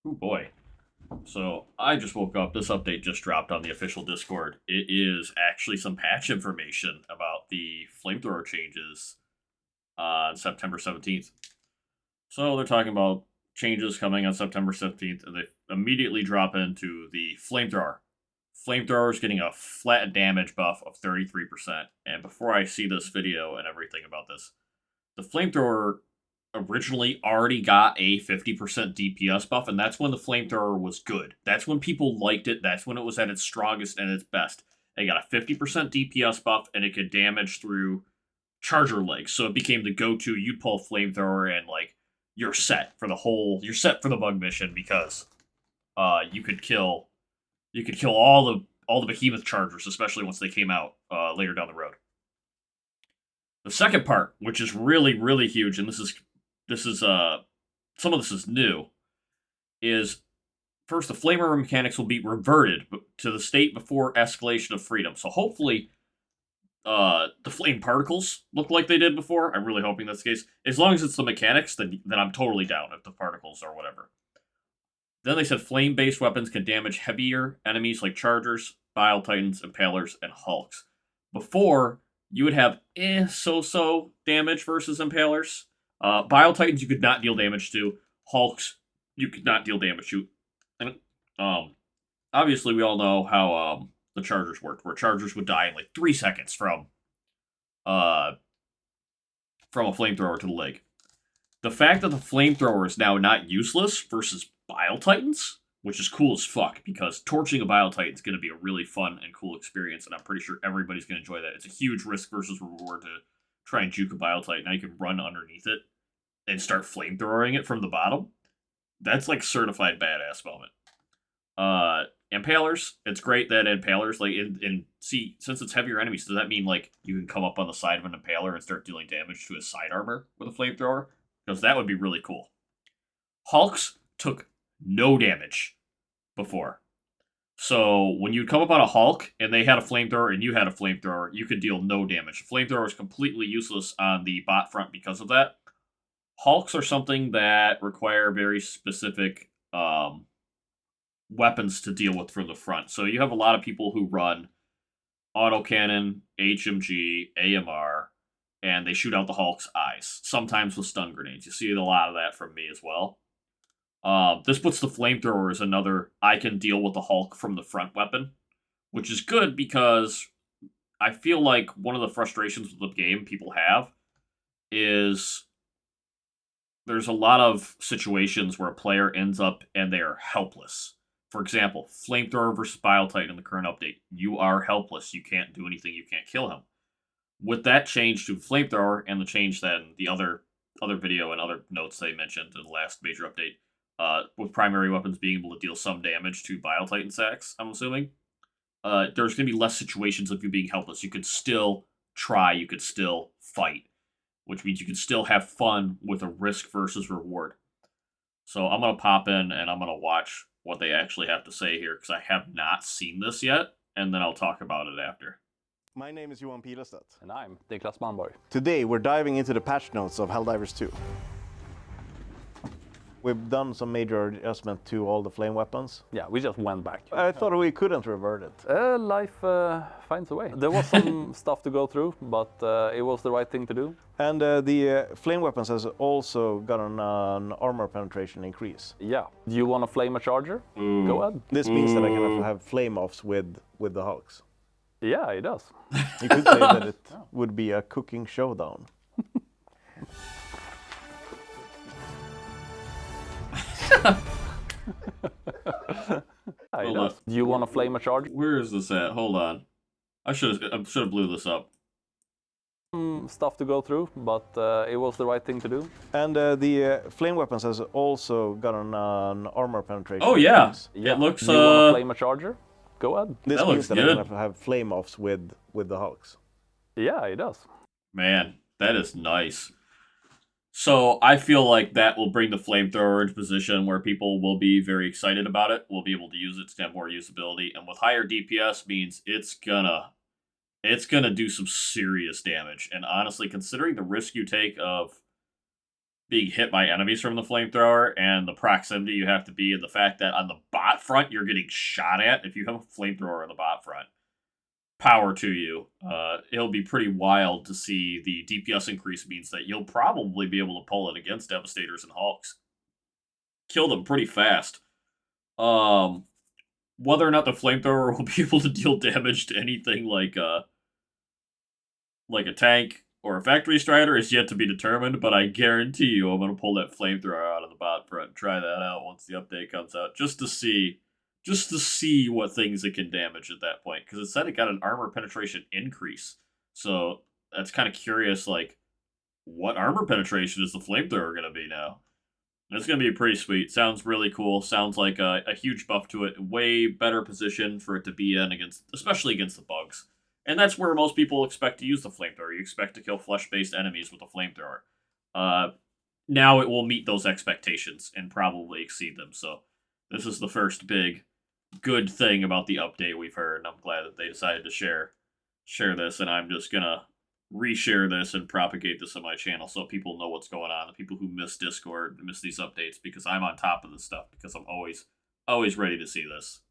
Oh boy. So I just woke up. This update just dropped on the official Discord. It is actually some patch information about the flamethrower changes on September 17th. So they're talking about changes coming on September 17th, and they immediately drop into the flamethrower. Flamethrower is getting a flat damage buff of 33%. And before I see this video and everything about this, the flamethrower originally already got a 50% DPS buff, and that's when the flamethrower was good. That's when people liked it. That's when it was at its strongest and its best. It got a 50% DPS buff, and it could damage through charger legs. So it became the go-to. You pull flamethrower, and like you're set for the bug mission because you could kill all the behemoth chargers, especially once they came out later down the road. The second part, which is really huge, and this is some of this is new, is first the flamer mechanics will be reverted to the state before escalation of freedom. So hopefully, the flame particles look like they did before. I'm really hoping that's the case. As long as it's the mechanics, then I'm totally down if the particles are whatever. Then they said flame-based weapons can damage heavier enemies like chargers, bile titans, impalers, and hulks. Before, you would have so-so damage versus impalers. Bile titans you could not deal damage to. Hulks you could not deal damage to. And obviously we all know how the chargers worked, where chargers would die in like 3 seconds uh from a flamethrower to the leg. The fact that the flamethrower is now not useless versus Bile Titans, which is cool as fuck, because torching a Bile Titan is going to be a really fun and cool experience, and I'm pretty sure everybody's going to enjoy that. It's a huge risk versus reward to try and juke a Bile Titan. Now you can run underneath it and start flamethrowing it from the bottom. That's like certified badass moment. Impalers, it's great that impalers, like, see, since it's heavier enemies, does that mean, like, you can come up on the side of an impaler and start dealing damage to his side armor with a flamethrower? Because that would be really cool. Hulks took no damage before. So when you'd come up on a Hulk and they had a flamethrower and you had a flamethrower, you could deal no damage. Flamethrower is completely useless on the bot front because of that. Hulks are something that require very specific weapons to deal with from the front. So you have a lot of people who run autocannon, HMG, AMR, and they shoot out the Hulk's eyes, sometimes with stun grenades. You see a lot of that from me as well. This puts the flamethrower as another, I can deal with the Hulk from the front weapon, which is good because I feel like one of the frustrations with the game people have is there's a lot of situations where a player ends up and they are helpless. For example, Flamethrower versus Bile Titan in the current update. You are helpless. You can't do anything. You can't kill him. With that change to Flamethrower and the change then the other video and other notes they mentioned in the last major update, with primary weapons being able to deal some damage to Bile Titan sacks, I'm assuming, there's going to be less situations of you being helpless. You could still try. You could still fight, which means you can still have fun with a risk versus reward. So I'm going to pop in and I'm going to watch what they actually have to say here, because I have not seen this yet, and then I'll talk about it after. My name is Johan Pilestedt. And I'm Niklas Malmborg. Today we're diving into the patch notes of Helldivers 2. We've done some major adjustment to all the flame weapons. Yeah, we just went back. I thought we couldn't revert it. Life finds a way. There was some stuff to go through, but it was the right thing to do. And the flame weapons has also gotten an armor penetration increase. Yeah. Do you want to flame a charger? Go ahead. This means that I can have flame offs with the Hulks. Yeah, it does. You could say that it would be a cooking showdown. Hold on. Do you want to flame a charger? Where is this at? Hold on. I should have blew this up. Stuff to go through, but it was the right thing to do. And the flame weapons has also gotten an armor penetration. Oh yeah, increase. it looks. Do you want to flame a charger? Go ahead. This that means looks that I good. can have flame offs with the Hulks. Yeah, it does. Man, that is nice. So I feel like that will bring the flamethrower into position where people will be very excited about it. We'll be able to use it to have more usability, and with higher DPS means it's gonna do some serious damage. And honestly, considering the risk you take of being hit by enemies from the flamethrower and the proximity you have to be, and the fact that on the bot front you're getting shot at if you have a flamethrower on the bot front. Power to you. It'll be pretty wild to see the DPS increase means that you'll probably be able to pull it against Devastators and Hulks. Kill them pretty fast. Whether or not the flamethrower will be able to deal damage to anything like a tank or a factory strider is yet to be determined, but I guarantee you I'm going to pull that flamethrower out of the bot front and try that out once the update comes out, just to see what things it can damage at that point, because it said it got an armor penetration increase. So that's kind of curious, like, what armor penetration is the flamethrower going to be now? It's going to be pretty sweet. Sounds really cool. Sounds like a huge buff to it. Way better position for it to be in, especially against the bugs. And that's where most people expect to use the flamethrower. You expect to kill flesh-based enemies with a flamethrower. Now it will meet those expectations and probably exceed them. So this is the first big good thing about the update we've heard, and I'm glad that they decided to share this, and I'm just going to reshare this and propagate this on my channel so people know what's going on, the people who miss Discord, miss these updates, because I'm on top of this stuff, because I'm always ready to see this.